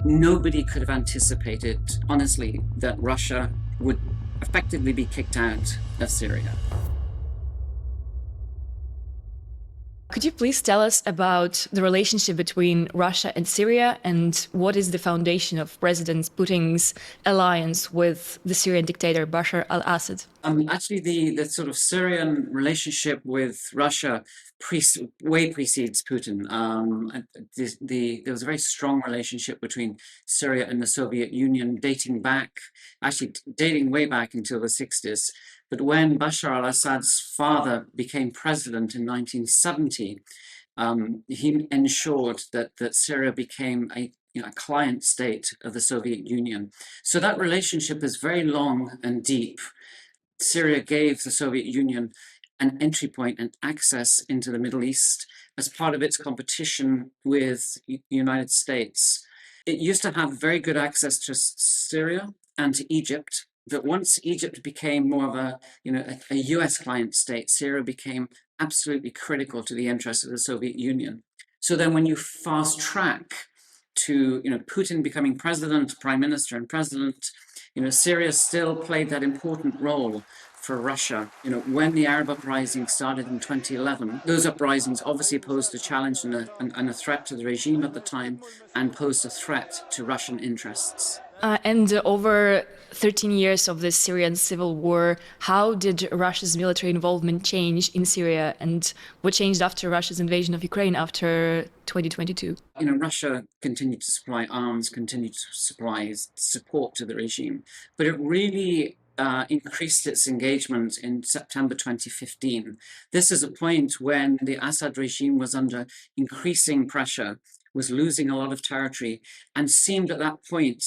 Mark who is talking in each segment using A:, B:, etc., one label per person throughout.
A: Nobody could have anticipated, honestly, that Russia would effectively be kicked out of Syria.
B: Could you please tell us about the relationship between Russia and Syria and what is the foundation of President Putin's alliance with the Syrian dictator Bashar al-Assad?
A: Actually, the sort of Syrian relationship with Russia way precedes Putin. There was a very strong relationship between Syria and the Soviet Union dating way back until the 60s. But when Bashar al-Assad's father became president in 1970, he ensured that Syria became a client state of the Soviet Union. So that relationship is very long and deep. Syria gave the Soviet Union an entry point and access into the Middle East as part of its competition with the United States. It used to have very good access to Syria and to Egypt, but once Egypt became more of a US client state, Syria became absolutely critical to the interests of the Soviet Union. So then when you fast track to Putin becoming president, prime minister, and president, Syria still played that important role for Russia. When the Arab uprisings started in 2011, those uprisings obviously posed a challenge and a threat to the regime at the time, and posed a threat to Russian interests.
B: And over 13 years of the Syrian civil war, how did Russia's military involvement change in Syria, and what changed after Russia's invasion of Ukraine after 2022?
A: Russia continued to supply arms, continued to supply support to the regime, but it really increased its engagement in September 2015. This is a point when the Assad regime was under increasing pressure, was losing a lot of territory, and seemed at that point,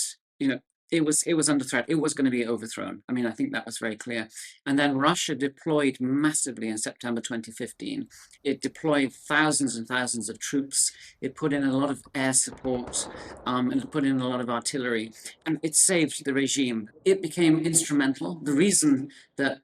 A: it was under threat. It was going to be overthrown. I mean, I think that was very clear. And then Russia deployed massively in September 2015. It deployed thousands and thousands of troops. It put in a lot of air support, and it put in a lot of artillery, and it saved the regime. It became instrumental. The reason that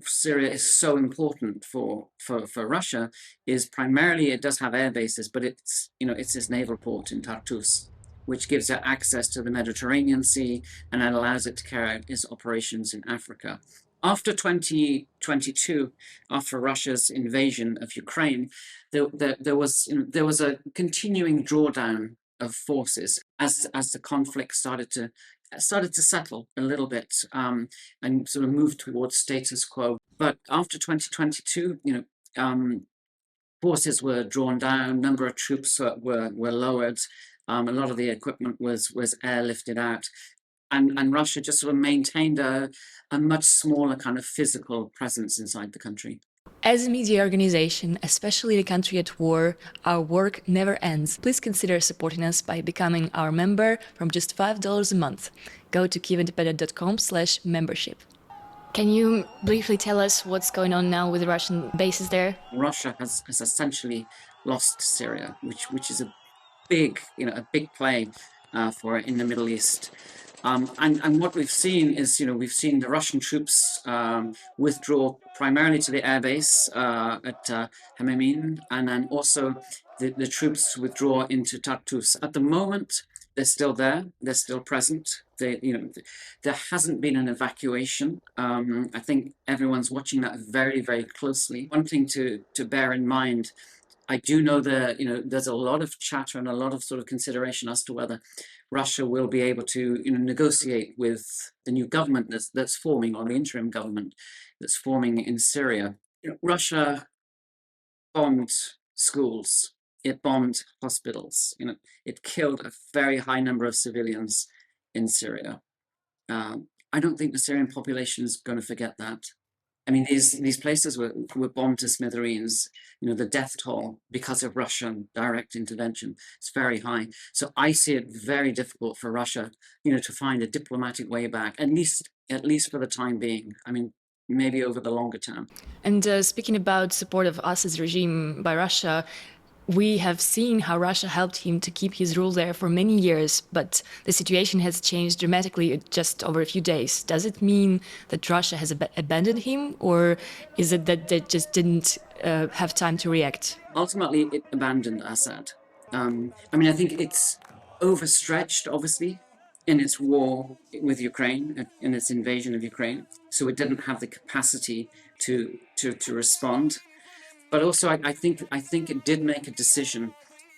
A: Syria is so important for Russia is primarily it does have air bases, but it's its naval port in Tartus, which gives it access to the Mediterranean Sea, and it allows it to carry out its operations in Africa. After 2022, after Russia's invasion of Ukraine, there was a continuing drawdown of forces as the conflict started to settle a little bit, and sort of move towards status quo. But after 2022, forces were drawn down, number of troops were lowered. A lot of the equipment was airlifted out, and Russia just sort of maintained a much smaller kind of physical presence inside the country.
B: As a media organization, especially the country at war, our work never ends. Please consider supporting us by becoming our member from just $5 a month. Go to kyivindependent.com/membership. Can you briefly tell us what's going on now with the Russian bases there?
A: Russia has essentially lost Syria, which is a big play for it in the Middle East. And what we've seen is, we've seen the Russian troops withdraw primarily to the airbase at Hmeimim, and then also the troops withdraw into Tartus. At the moment, they're still there. They're still present. There hasn't been an evacuation. I think everyone's watching that very, very closely. One thing to bear in mind, I do know that there's a lot of chatter and a lot of sort of consideration as to whether Russia will be able to negotiate with the new government that's forming, or the interim government that's forming in Syria. Russia bombed schools. It bombed hospitals. It killed a very high number of civilians in Syria. I don't think the Syrian population is going to forget that. I mean, these places were bombed to smithereens. The death toll because of Russian direct intervention is very high. So I see it very difficult for Russia, to find a diplomatic way back, at least for the time being. I mean, maybe over the longer term.
B: And speaking about support of Assad's regime by Russia, we have seen how Russia helped him to keep his rule there for many years, but the situation has changed dramatically just over a few days. Does it mean that Russia has abandoned him, or is it that they just didn't have time to react?
A: Ultimately, it abandoned Assad. I mean, I think it's overstretched, obviously, in its war with Ukraine, in its invasion of Ukraine. So it didn't have the capacity to respond. But also, I think it did make a decision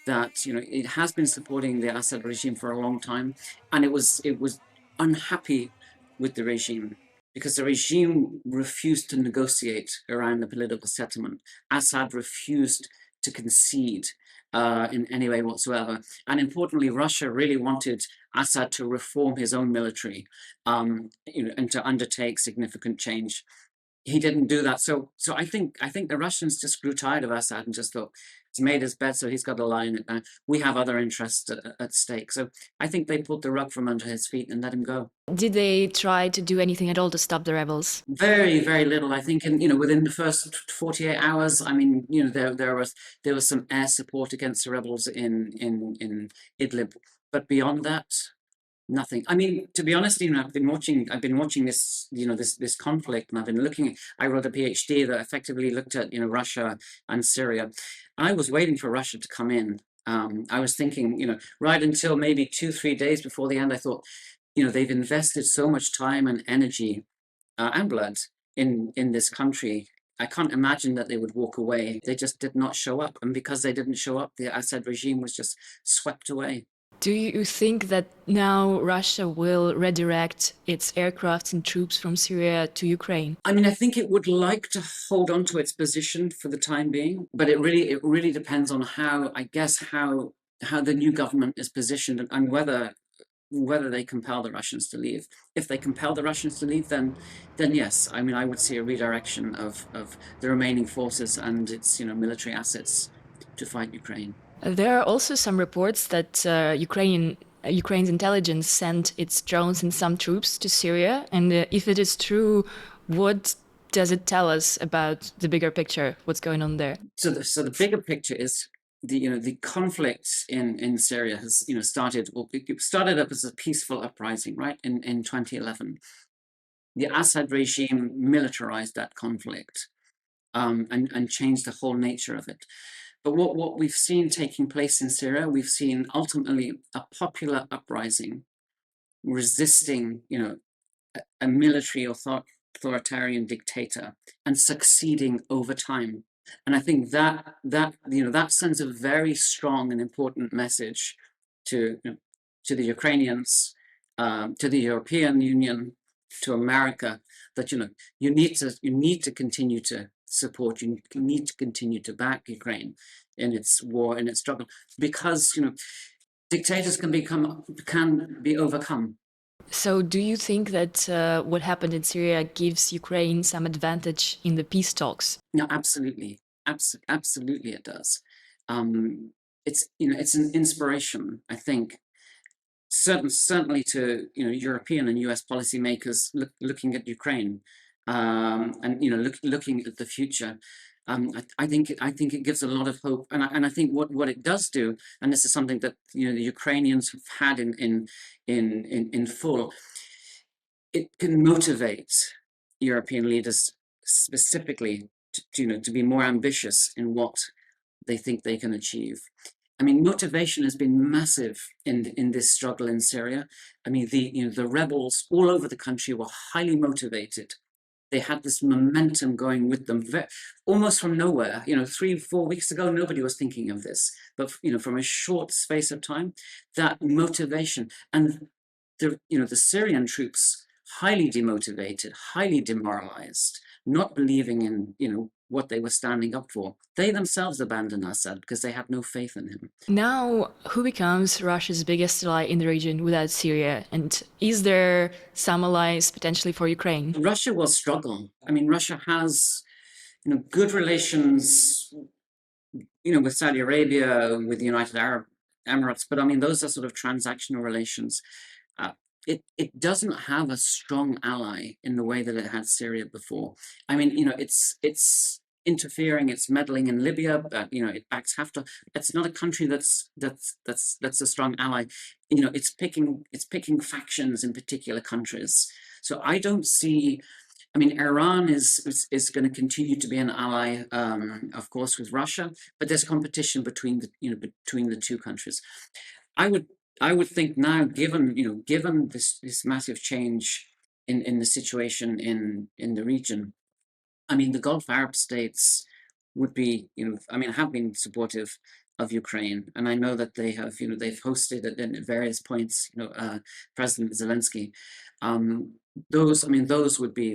A: that it has been supporting the Assad regime for a long time, and it was unhappy with the regime because the regime refused to negotiate around the political settlement. Assad refused to concede in any way whatsoever, and importantly, Russia really wanted Assad to reform his own military, and to undertake significant change. He didn't do that. So I think the Russians just grew tired of Assad and just thought he's made his bed, so he's got to lie in it now. We have other interests at stake. So I think they pulled the rug from under his feet and let him go.
B: Did they try to do anything at all to stop the rebels?
A: Very, very little. I think, within the first 48 hours, I mean, there was some air support against the rebels in Idlib, but beyond that, nothing. I mean, to be honest, I've been watching this, this conflict, and I wrote a PhD that effectively looked at, Russia and Syria. I was waiting for Russia to come in. I was thinking, right until maybe 2, 3 days before the end, I thought, they've invested so much time and energy and blood in this country. I can't imagine that they would walk away. They just did not show up, and because they didn't show up, the Assad regime was just swept away.
B: Do you think that now Russia will redirect its aircrafts and troops from Syria to Ukraine?
A: I mean, I think it would like to hold on to its position for the time being, but it really depends on how the new government is positioned, and whether they compel the Russians to leave. If they compel the Russians to leave, then yes, I mean, I would see a redirection of the remaining forces and its military assets to fight Ukraine.
B: There are also some reports that Ukraine's intelligence sent its drones and some troops to Syria. And if it is true, what does it tell us about the bigger picture? What's going on there?
A: So the bigger picture is the conflict in Syria has started. Well, it started up as a peaceful uprising, right, in 2011. The Assad regime militarized that conflict, and changed the whole nature of it. But what we've seen taking place in Syria, we've seen ultimately a popular uprising resisting, a military authoritarian dictator, and succeeding over time. And I think that sends a very strong and important message to to the Ukrainians, to the European Union, to America, that you need to continue to support, you need to continue to back Ukraine in its war, in its struggle, because dictators can be overcome.
B: So, do you think that what happened in Syria gives Ukraine some advantage in the peace talks?
A: No, absolutely, absolutely, it does. It's an inspiration, I think, certainly to European and US policymakers looking at Ukraine, and looking at the future. I think it gives a lot of hope, and I think what it does do, and this is something that the Ukrainians have had in full, it can motivate European leaders specifically to be more ambitious in what they think they can achieve. I mean, motivation has been massive in this struggle in Syria. I mean, the rebels all over the country were highly motivated. They had this momentum going with them, almost from nowhere. 3, 4 weeks ago, nobody was thinking of this, but from a short space of time, that motivation, and the Syrian troops highly demotivated, highly demoralized, not believing in what they were standing up for. They themselves abandoned Assad because they had no faith in him.
B: Now, who becomes Russia's biggest ally in the region without Syria? And is there some allies potentially for Ukraine?
A: Russia will struggle. I mean, Russia has good relations with Saudi Arabia, with the United Arab Emirates, but I mean, those are sort of transactional relations. It doesn't have a strong ally in the way that it had Syria before. I mean, it's interfering, it's meddling in Libya, but it backs Haftar. It's not a country that's a strong ally. It's picking factions in particular countries. So I don't see. I mean, Iran is going to continue to be an ally, of course, with Russia, but there's competition between the two countries. I would I would think now, given this massive change in the situation in the region, I mean, the Gulf Arab states would be, I mean, have been supportive of Ukraine, and I know that they've hosted it at various points, President Zelensky. Those would be,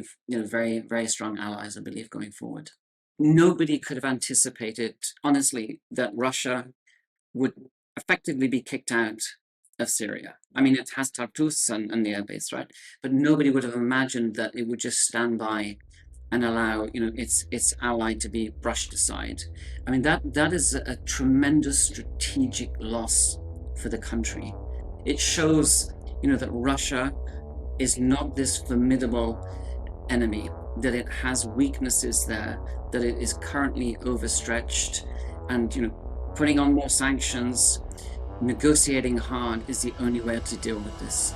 A: very, very strong allies, I believe, going forward. Nobody could have anticipated, honestly, that Russia would effectively be kicked out of Syria. I mean, it has Tartus and the airbase, right? But nobody would have imagined that it would just stand by and allow, its ally to be brushed aside. I mean, that is a tremendous strategic loss for the country. It shows, that Russia is not this formidable enemy, that it has weaknesses there, that it is currently overstretched, and putting on more sanctions, negotiating hard is the only way to deal with this.